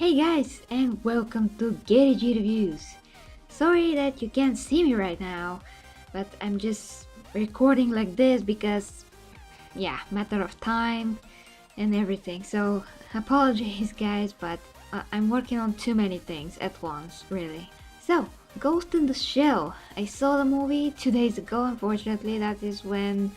Hey guys, and welcome to GG Reviews. Sorry that you can't see me right now, but I'm just recording like this because, yeah, matter of time and everything. So, apologies guys, but I'm working on too many things at once, really. So, Ghost in the Shell. I saw the movie 2 days ago, unfortunately. That is when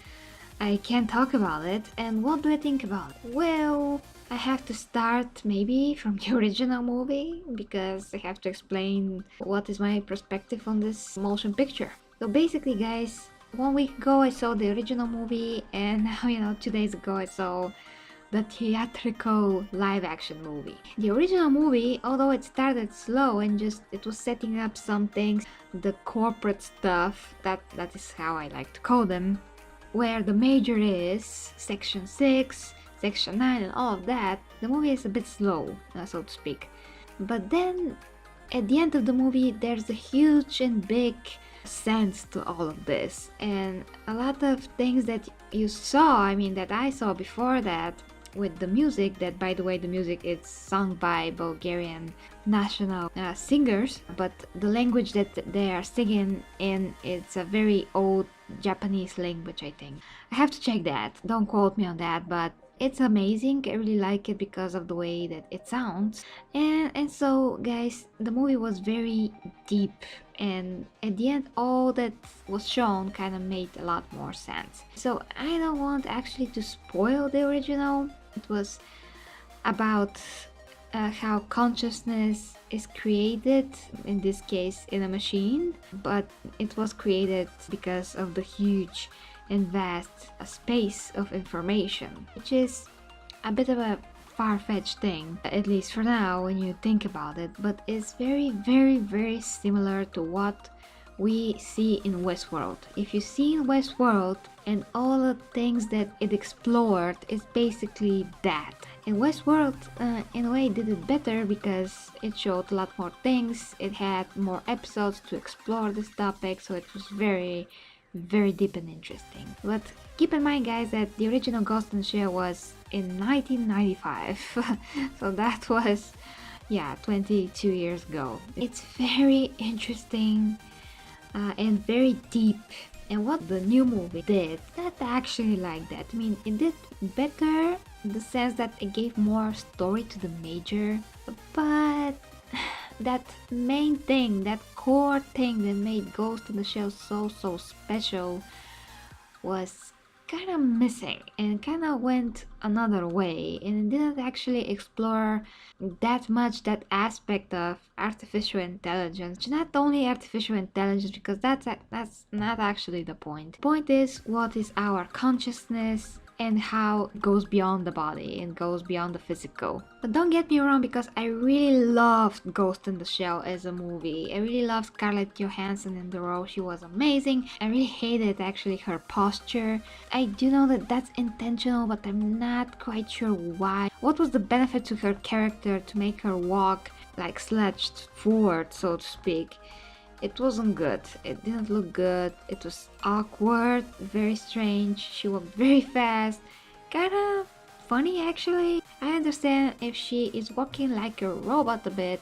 I can't talk about it. And what do I think about it? Well, I have to start maybe from the original movie because I have to explain what is my perspective on this motion picture. So basically guys, 1 week ago I saw the original movie and now 2 days ago I saw the theatrical live action movie. The original movie, although it started slow and it was setting up some things, the corporate stuff, that is how I like to call them, where the major is section 6, section 9 and all of that, the movie is a bit slow, so to speak. But then at the end of the movie there's a huge and big sense to all of this, and a lot of things that you saw, that I saw before that, with the music, that by the way the music is sung by Bulgarian national singers, but the language that they are singing in, it's a very old Japanese language, I think. I have to check that, don't quote me on that, but it's amazing. I really like it because of the way that it sounds. And so guys, the movie was very deep, and at the end all that was shown kind of made a lot more sense. So I don't want actually to spoil the original. It was about how consciousness is created, in this case in a machine, but it was created because of the huge and vast space of information, which is a bit of a far-fetched thing, at least for now when you think about it, but it's very similar to what we see in Westworld. If you see in Westworld and all the things that it explored, is basically that. And Westworld in a way did it better because it showed a lot more things, it had more episodes to explore this topic, so it was very deep and interesting. But keep in mind guys that the original Ghost in the Shell was in 1995 so that was 22 years ago. It's very interesting and very deep, and what the new movie did, not actually like that. It did better in the sense that it gave more story to the major, but that main thing, that core thing that made Ghost in the Shell so special was kind of missing, and kind of went another way, and it didn't actually explore that much that aspect of artificial intelligence. Not only artificial intelligence, because that's not actually the point. The point is, what is our consciousness and how it goes beyond the body and goes beyond the physical. But don't get me wrong, because I really loved Ghost in the Shell as a movie. I really loved Scarlett Johansson in the role. She was amazing. I really hated actually her posture. I do know that that's intentional, but I'm not quite sure why. What was the benefit to her character to make her walk like slouched forward, so to speak? It wasn't good. It didn't look good. It was awkward, very strange. She walked very fast. Kind of funny actually. I understand if she is walking like a robot a bit.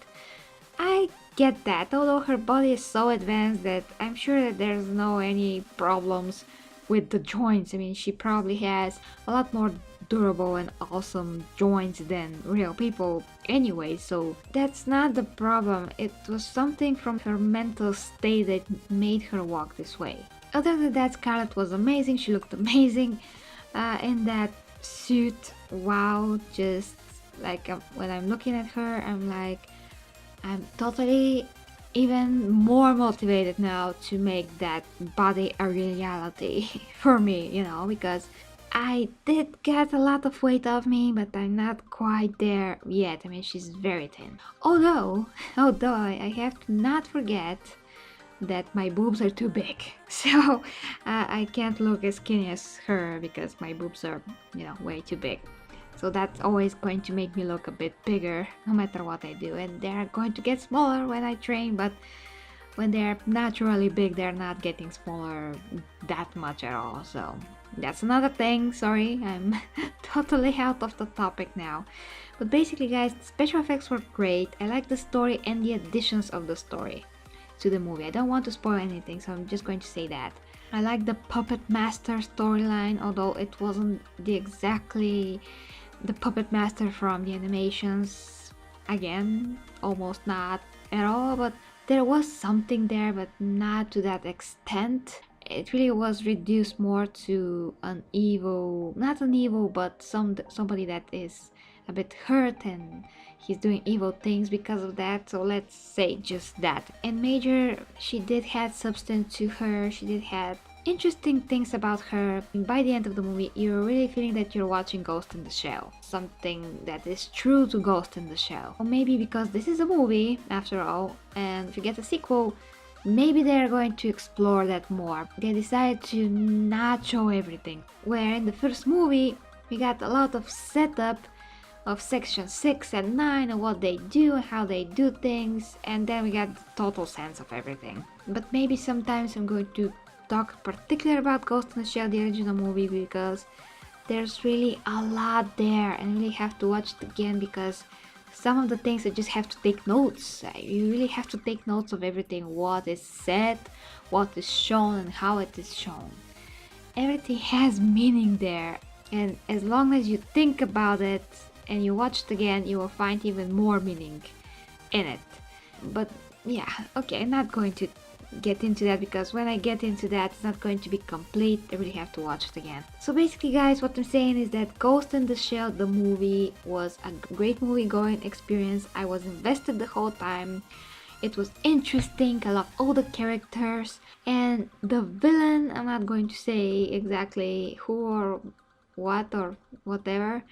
I get that, although her body is so advanced that I'm sure that there's no any problems with the joints. She probably has a lot more durable and awesome joints than real people anyway, so that's not the problem. It was something from her mental state that made her walk this way. Other than that, Scarlett was amazing. She looked amazing in that suit. Wow, just like when I'm looking at her, I'm totally even more motivated now to make that body a reality for me, because I did get a lot of weight off me, but I'm not quite there yet. She's very thin. Although I have to not forget that my boobs are too big. So I can't look as skinny as her because my boobs are, way too big. So that's always going to make me look a bit bigger no matter what I do. And they're going to get smaller when I train, but when they're naturally big, they're not getting smaller that much at all. So that's another thing. Sorry, I'm totally out of the topic now. But basically guys, the special effects were great. I like the story and the additions of the story to the movie. I don't want to spoil anything, so I'm just going to say that. I like the Puppet Master storyline, although it wasn't exactly the Puppet Master from the animations. Again, almost not at all, but there was something there, but not to that extent. It really was reduced more to an evil, not an evil, but somebody that is a bit hurt and he's doing evil things because of that. So let's say just that. And Major, she did have substance to her. She did have interesting things about her. And by the end of the movie, you're really feeling that you're watching Ghost in the Shell, something that is true to Ghost in the Shell. Or maybe because this is a movie after all, and if you get a sequel, maybe they're going to explore that more. They decided to not show everything. Where in the first movie, we got a lot of setup of section 6 and 9 and what they do and how they do things, and then we got the total sense of everything. But maybe sometimes I'm going to talk particularly about Ghost in the Shell, the original movie, because there's really a lot there and you really have to watch it again, because some of the things I just have to take notes. You really have to take notes of everything, what is said, what is shown and how it is shown. Everything has meaning there, and as long as you think about it and you watch it again, you will find even more meaning in it. But yeah, okay, I'm not going to get into that, because when I get into that, it's not going to be complete. I really have to watch it again. So basically guys, what I'm saying is that Ghost in the Shell, the movie, was a great movie going experience. I was invested the whole time. It was interesting. I love all the characters, and the villain, I'm not going to say exactly who or what or whatever.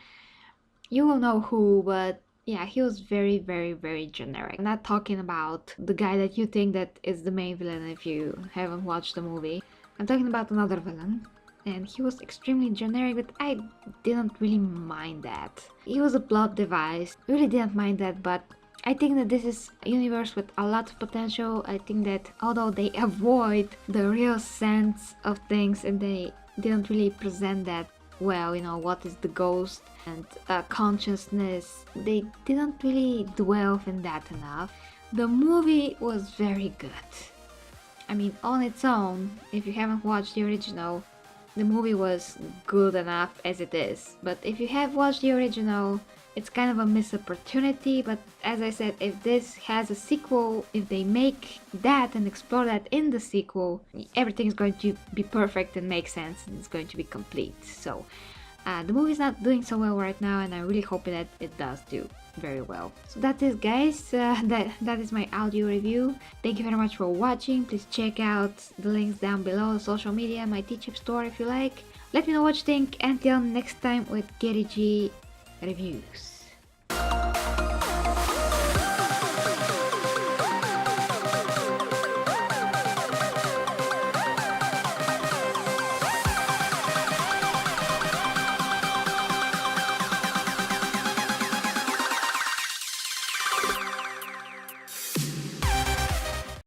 You will know who, but yeah, he was very, very, very generic. I'm not talking about the guy that you think that is the main villain if you haven't watched the movie. I'm talking about another villain, and he was extremely generic, but I didn't really mind that. He was a plot device, really didn't mind that, but I think that this is a universe with a lot of potential. I think that although they avoid the real sense of things and they didn't really present that well, you know, what is the ghost and consciousness, they didn't really dwell in that enough. The movie was very good. I mean, on its own, if you haven't watched the original, the movie was good enough as it is. But if you have watched the original, it's kind of a missed opportunity. But as I said, if this has a sequel, if they make that and explore that in the sequel, everything is going to be perfect and make sense, and it's going to be complete. So the movie is not doing so well right now, and I'm really hoping that it does do very well. So that's it guys, that is my audio review. Thank you very much for watching. Please check out the links down below, social media, my Teachip store if you like. Let me know what you think. Until next time with Gary G Reviews.